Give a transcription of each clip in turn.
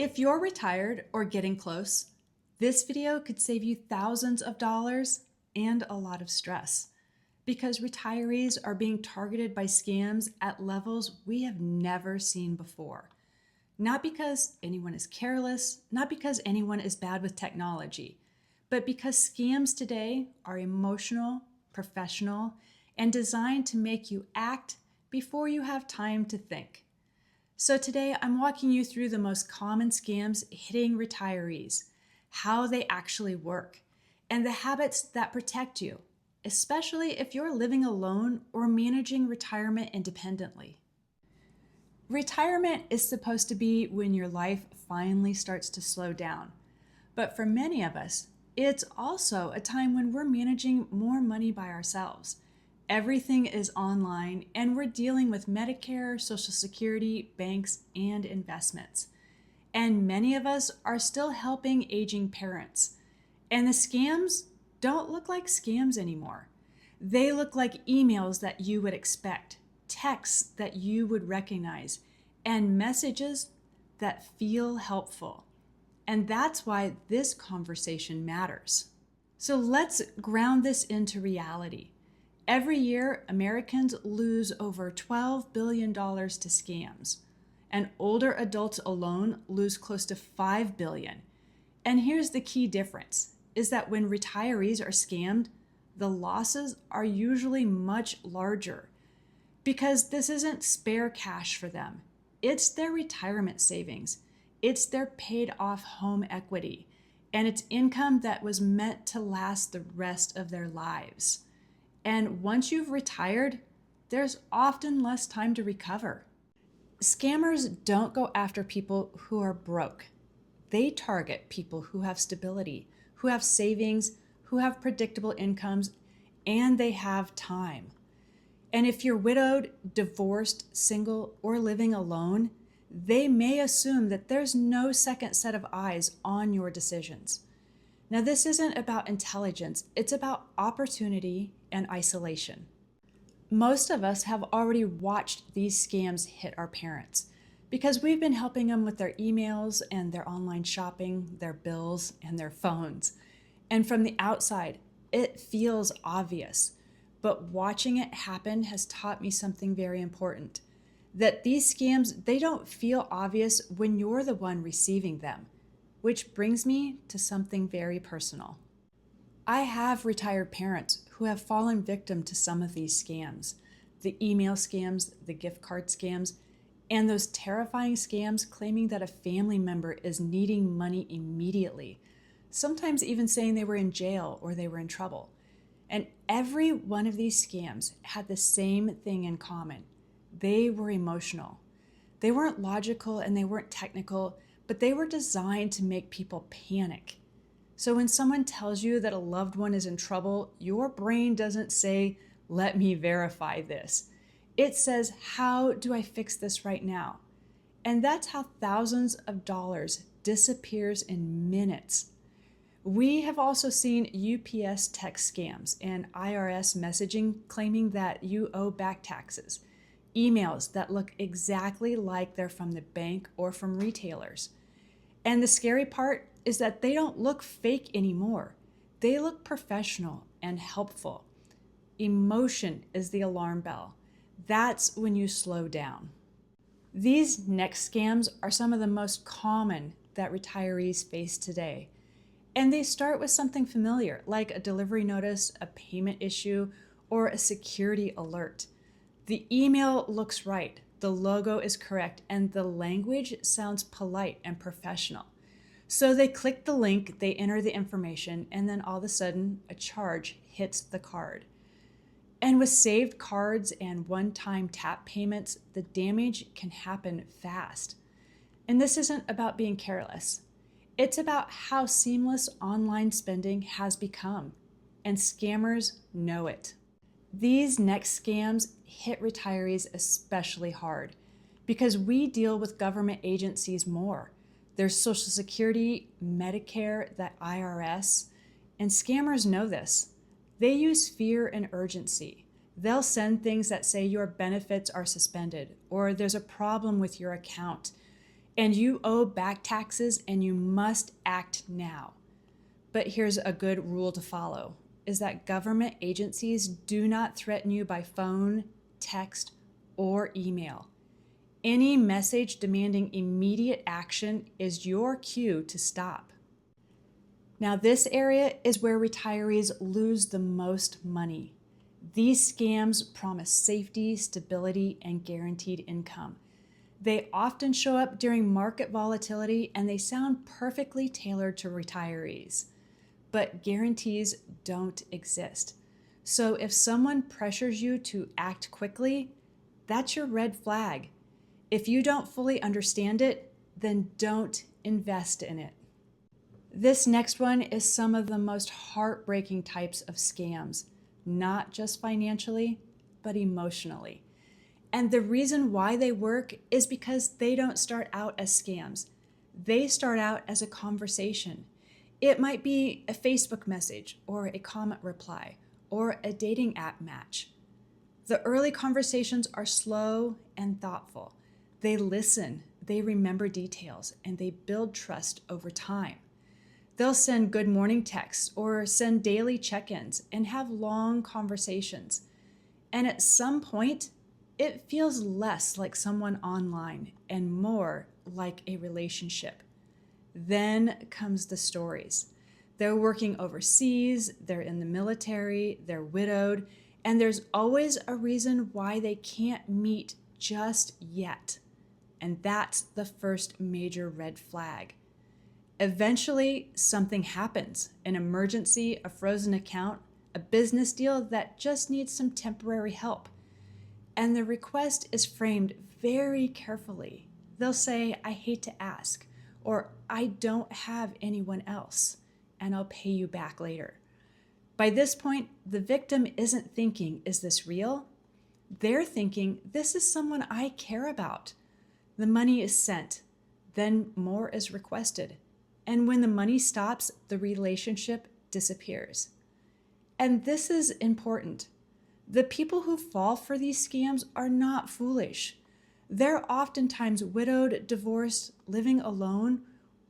If you're retired or getting close, this video could save you thousands of dollars and a lot of stress because retirees are being targeted by scams at levels we have never seen before. Not because anyone is careless, not because anyone is bad with technology, but because scams today are emotional, professional, and designed to make you act before you have time to think. So today I'm walking you through the most common scams hitting retirees, how they actually work, and the habits that protect you, especially if you're living alone or managing retirement independently. Retirement is supposed to be when your life finally starts to slow down. But for many of us, it's also a time when we're managing more money by ourselves. Everything is online, and we're dealing with Medicare, Social Security, banks, and investments. And many of us are still helping aging parents. And the scams don't look like scams anymore. They look like emails that you would expect, texts that you would recognize, and messages that feel helpful. And that's why this conversation matters. So let's ground this into reality. Every year, Americans lose over $12 billion to scams, and older adults alone lose close to $5 billion. And here's the key difference, is that when retirees are scammed, the losses are usually much larger because this isn't spare cash for them. It's their retirement savings. It's their paid off home equity, and it's income that was meant to last the rest of their lives. And once you've retired, there's often less time to recover. Scammers don't go after people who are broke. They target people who have stability, who have savings, who have predictable incomes, and they have time. And if you're widowed, divorced, single, or living alone, they may assume that there's no second set of eyes on your decisions. Now, this isn't about intelligence, it's about opportunity and isolation. Most of us have already watched these scams hit our parents because we've been helping them with their emails and their online shopping, their bills, and their phones. And from the outside, it feels obvious, but watching it happen has taught me something very important. That these scams, they don't feel obvious when you're the one receiving them, which brings me to something very personal. I have retired parents who have fallen victim to some of these scams, the email scams, the gift card scams, and those terrifying scams claiming that a family member is needing money immediately, sometimes even saying they were in jail or they were in trouble. And every one of these scams had the same thing in common. They were emotional. They weren't logical and they weren't technical, but they were designed to make people panic. So when someone tells you that a loved one is in trouble, your brain doesn't say, "Let me verify this." It says, "How do I fix this right now?" And that's how thousands of dollars disappears in minutes. We have also seen UPS text scams and IRS messaging claiming that you owe back taxes, emails that look exactly like they're from the bank or from retailers. And the scary part is that they don't look fake anymore. They look professional and helpful. Emotion is the alarm bell. That's when you slow down. These next scams are some of the most common that retirees face today. And they start with something familiar, like a delivery notice, a payment issue, or a security alert. The email looks right, the logo is correct, and the language sounds polite and professional. So they click the link, they enter the information, and then all of a sudden, a charge hits the card. And with saved cards and one-time tap payments, the damage can happen fast. And this isn't about being careless. It's about how seamless online spending has become, and scammers know it. These next scams hit retirees especially hard because we deal with government agencies more. There's Social Security, Medicare, the IRS, and scammers know this. They use fear and urgency. They'll send things that say your benefits are suspended or there's a problem with your account. and you owe back taxes and you must act now. But here's a good rule to follow, is that government agencies do not threaten you by phone, text, or email. Any message demanding immediate action is your cue to stop. Now, this area is where retirees lose the most money. These scams promise safety, stability, and guaranteed income. They often show up during market volatility and they sound perfectly tailored to retirees. But guarantees don't exist. So if someone pressures you to act quickly, that's your red flag. If you don't fully understand it, then don't invest in it. This next one is some of the most heartbreaking types of scams, not just financially, but emotionally. And the reason why they work is because they don't start out as scams. They start out as a conversation. It might be a Facebook message or a comment reply or a dating app match. The early conversations are slow and thoughtful. They listen, they remember details, and they build trust over time. They'll send good morning texts or send daily check-ins and have long conversations. And at some point, it feels less like someone online and more like a relationship. Then comes the stories. They're working overseas, they're in the military, they're widowed, and there's always a reason why they can't meet just yet. And that's the first major red flag. Eventually, something happens, an emergency, a frozen account, a business deal that just needs some temporary help. And the request is framed very carefully. They'll say, "I hate to ask," or "I don't have anyone else, and I'll pay you back later." By this point, the victim isn't thinking, "Is this real?" They're thinking, "This is someone I care about." The money is sent, then more is requested. And when the money stops, the relationship disappears. And this is important. The people who fall for these scams are not foolish. They're oftentimes widowed, divorced, living alone,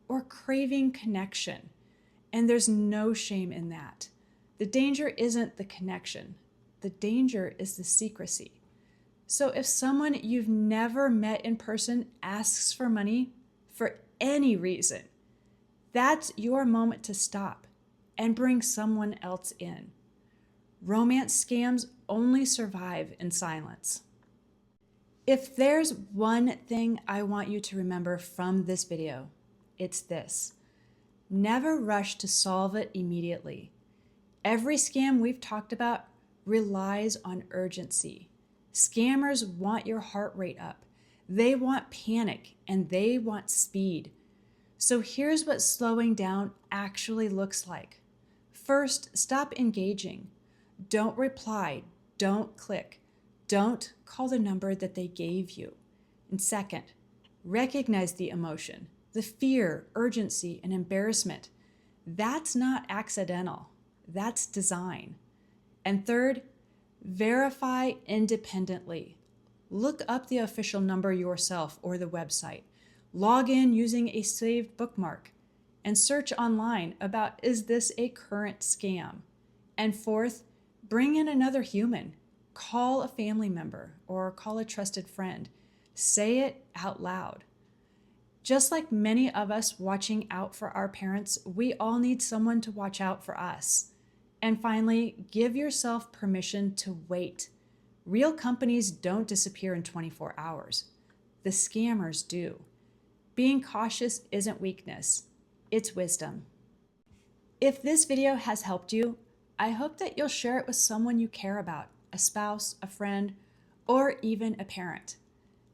or craving connection. And there's no shame in that. The danger isn't the connection. The danger is the secrecy. So if someone you've never met in person asks for money for any reason, that's your moment to stop and bring someone else in. Romance scams only survive in silence. If there's one thing I want you to remember from this video, it's this: never rush to solve it immediately. Every scam we've talked about relies on urgency. Scammers want your heart rate up. They want panic and they want speed. So here's what slowing down actually looks like. First, stop engaging. Don't reply. Don't click. Don't call the number that they gave you. And second, recognize the emotion, the fear, urgency, and embarrassment. That's not accidental. That's design. And third, verify independently. Look up the official number yourself or the website. Log in using a saved bookmark and search online about, is this a current scam? And fourth, bring in another human. Call a family member or call a trusted friend. Say it out loud. Just like many of us watching out for our parents, we all need someone to watch out for us. And finally, give yourself permission to wait. Real companies don't disappear in 24 hours. The scammers do. Being cautious isn't weakness, it's wisdom. If this video has helped you, I hope that you'll share it with someone you care about, a spouse, a friend, or even a parent.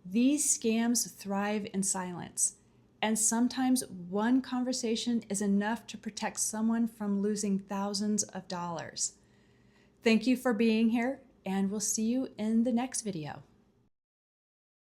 These scams thrive in silence, and sometimes one conversation is enough to protect someone from losing thousands of dollars. Thank you for being here, and we'll see you in the next video.